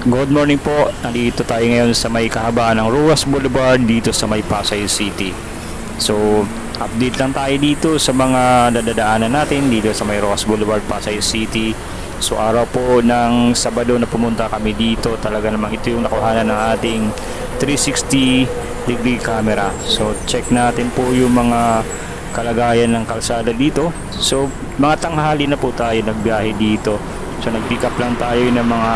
Good morning po, nandito tayo ngayon sa may kahabaan ng Ruas Boulevard dito sa may Pasay City. So, update lang tayo dito sa mga dadadaanan natin dito sa may Ruas Boulevard, Pasay City. So, araw po ng Sabado na pumunta kami dito, talaga namang ito yung nakuhanan ng ating 360 degree camera. So, check natin po yung mga kalagayan ng kalsada dito. So, mga tanghali na po tayo nagbiyahe dito. So, nag-pick up lang tayo ng mga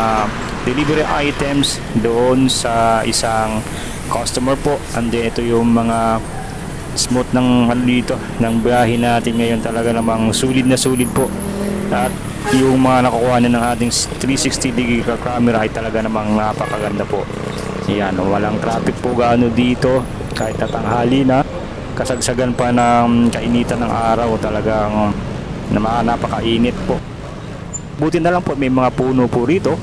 delivery items doon sa isang customer po. And then ito yung mga smooth ng dito ng biyahe natin ngayon, talaga namang sulit na sulit po. At yung mga nakukuha na ng ating 360 degree camera ay talaga namang napakaganda po. Yan, walang traffic po gaano dito kahit natanghali na, kasagsagan pa ng kainitan ng araw, talagang napakainit po. Buti na lang po may mga puno po rito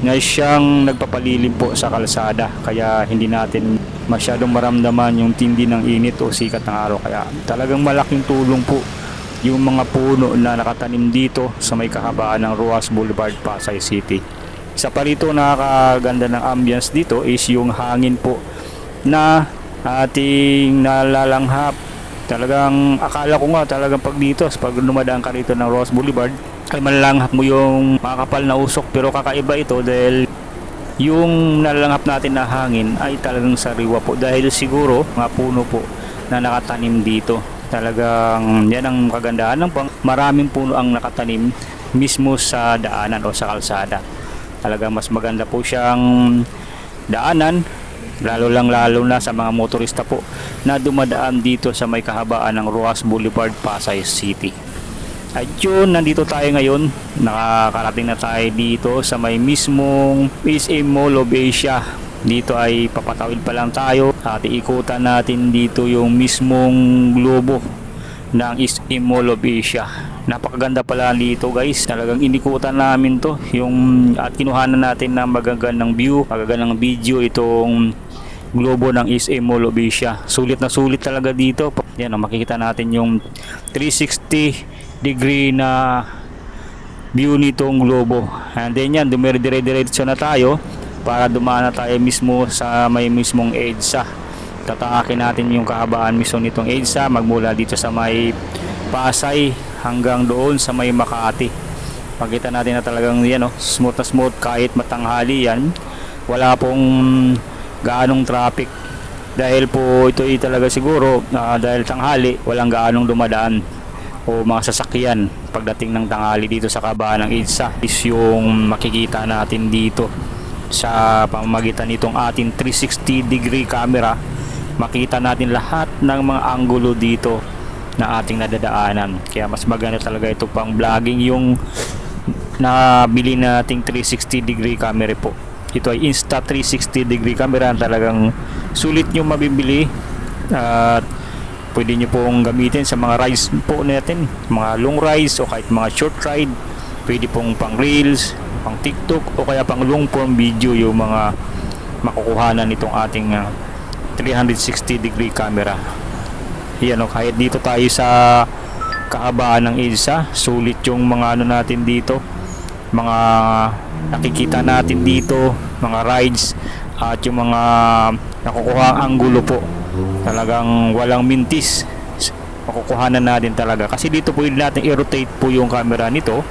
na siyang nagpapalilim po sa kalsada, kaya hindi natin masyadong maramdaman yung tindi ng init o sikat ng araw. Kaya talagang malaking tulong po yung mga puno na nakatanim dito sa may kahabaan ng Ruas Boulevard, Pasay City. Isa pa rito nakakaganda ng ambience dito is yung hangin po na ating nalalanghap. Talagang akala ko nga talagang pag dito, pag dumadaan ka rito ng Ruas Boulevard, ay malalanghap mo yung makakapal na usok, pero kakaiba ito dahil yung nalanghap natin na hangin ay talagang sariwa po, dahil siguro mga puno po na nakatanim dito. Talagang yan ang kagandahan ng maraming puno ang nakatanim mismo sa daanan o sa kalsada. Talagang mas maganda po siyang daanan, lalo na sa mga motorista po na dumadaan dito sa may kahabaan ng Ruas Boulevard, Pasay City. At yun, nandito tayo ngayon, nakakarating na tayo dito sa may mismong SM Mall of Asia. Dito ay papatawid pa lang tayo at iikutan natin dito yung mismong globo ng SM Mall of Asia. Napakaganda pala dito guys, talagang inikutan namin to at kinuhanan natin ng magagandang view, magagandang video itong globo ng SM Mall of Asia. Sulit na sulit talaga dito. Yan, makikita natin yung 360 degree na view nitong globo. And then yan, dumire-diretso na tayo para dumaan na tayo mismo sa may mismong EDSA. Tatakin natin yung kahabaan mismo nitong EDSA, magmula dito sa may Pasay hanggang doon sa may Makati. Makita natin na talagang yan, smooth na smooth kahit matanghali yan. Wala pong gaanong traffic dahil po ito ay talaga siguro dahil tanghali walang gaanong dumadaan o mga sasakyan pagdating ng tanghali dito sa kahabaan ng EDSA. Is yung makikita natin dito sa pamamagitan nitong ating 360 degree camera, makita natin lahat ng mga anggulo dito na ating nadadaanan. Kaya mas maganda talaga ito pang vlogging yung nabili nating 360 degree camera po. Ito ay Insta360 degree camera, talagang sulit nyo mabibili at pwede nyo pong gamitin sa mga rides po natin, mga long rides o kahit mga short ride. Pwede pong pang reels, pang TikTok o kaya pang long form video yung mga makukuhanan nitong ating 360 degree camera. Yan, kahit dito tayo sa kahabaan ng EDSA, sulit yung mga natin dito, mga nakikita natin dito, mga rides at yung mga nakukuha ang anggulo po. Talagang walang mintis, makukuhanan natin talaga, kasi dito pwede natin i-rotate po yung camera nito.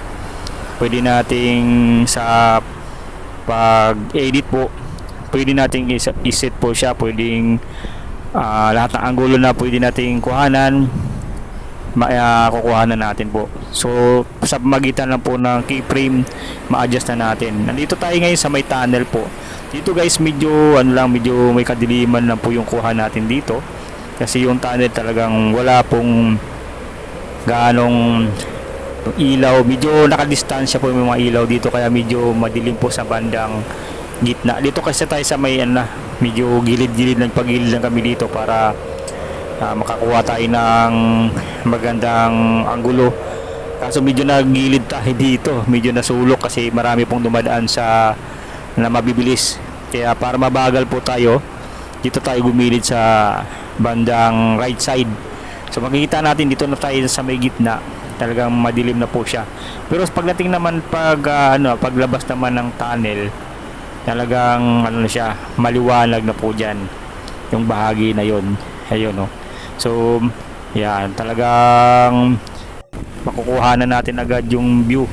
Pwede nating sa pag-edit po, pwede nating iset po siya, pwedeng lahat ng anggulo na pwede nating kuhanan, kukuhanan natin po. So sa pamagitan lang po ng keyframe, ma-adjust na natin. Nandito tayo ngayon sa may tunnel po. Dito guys, medyo medyo may kadiliman lang po yung kuha natin dito, kasi yung tunnel talagang wala pong ganong ilaw, medyo nakadistansya po yung mga ilaw dito, kaya medyo madilim po sa bandang gitna. Dito kasi tayo sa may medyo gilid-gilid, nagpagilid lang kami dito para makakuha tayo ng magandang anggulo Kaso medyo nagilid tayo dito, medyo nasulok kasi marami pong dumadaan sa na mabibilis. Kaya para mabagal po tayo, dito tayo gumilid sa bandang right side. So makikita natin dito na tayo sa may gitna, talagang madilim na po siya. Pero pagdating naman paglabas naman ng tunnel, talagang na siya, maliwanag na po diyan yung bahagi na yon. Ayun no. So yan, talagang makukuha na natin agad yung view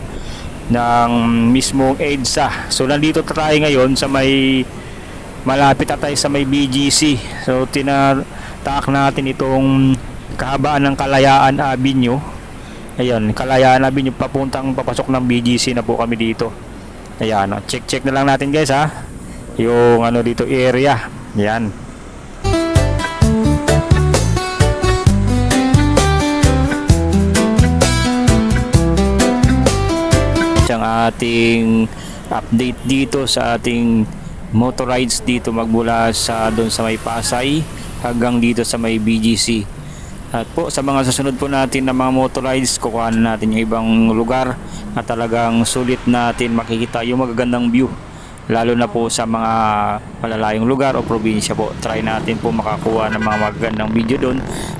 ng mismong EDSA. So nandito tayo ngayon sa may malapit na tayo sa may BGC. So tinatak natin itong kahabaan ng Kalayaan Avenue. Ayan, Kalayaan Avenue papasok ng BGC na po kami dito. Ayan, check na lang natin guys ha. Yung dito area. Ayan. Ang ating update dito sa ating motorides dito magmula sa doon sa may Pasay hanggang dito sa may BGC. At po sa mga susunod po natin na mga motorides, kukuha natin yung ibang lugar na talagang sulit natin makikita yung magagandang view, lalo na po sa mga malalayong lugar o probinsya po. Try natin po makakuha ng mga magagandang video doon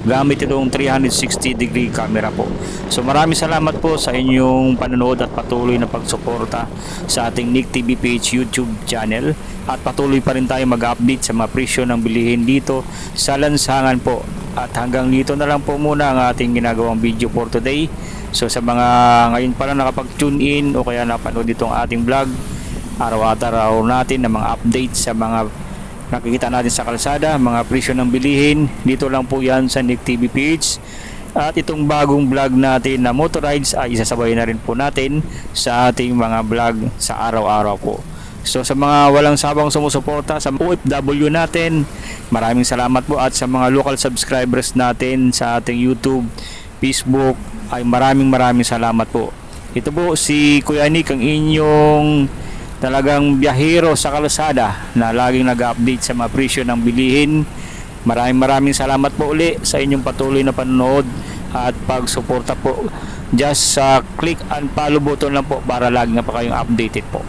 gamit itong 360 degree camera po. So maraming salamat po sa inyong panonood at patuloy na pagsuporta sa ating Nick TV PH YouTube channel, at patuloy pa rin tayo mag-update sa mga presyo ng bilihin dito sa lansangan po. At hanggang dito na lang po muna ang ating ginagawang video for today. So sa mga ngayon pa lang nakapag-tune in o kaya napanood itong ating vlog, araw-araw natin ng mga update sa mga nakikita natin sa kalsada, mga presyo ng bilihin, dito lang po yan sa Nick TV PH. At itong bagong vlog natin na motorides ay isasabay na rin po natin sa ating mga vlog sa araw-araw po. So sa mga walang sabang sumusuporta sa OFW natin, maraming salamat po, at sa mga local subscribers natin sa ating YouTube, Facebook, ay maraming salamat po. Ito po si Kuya Nick, ang inyong talagang biyahero sa kalsada na laging nag-update sa mga presyo ng bilihin. Maraming salamat po uli sa inyong patuloy na panonood at pagsuporta po. Just click and follow button lang po para lagi na pa kayong updated po.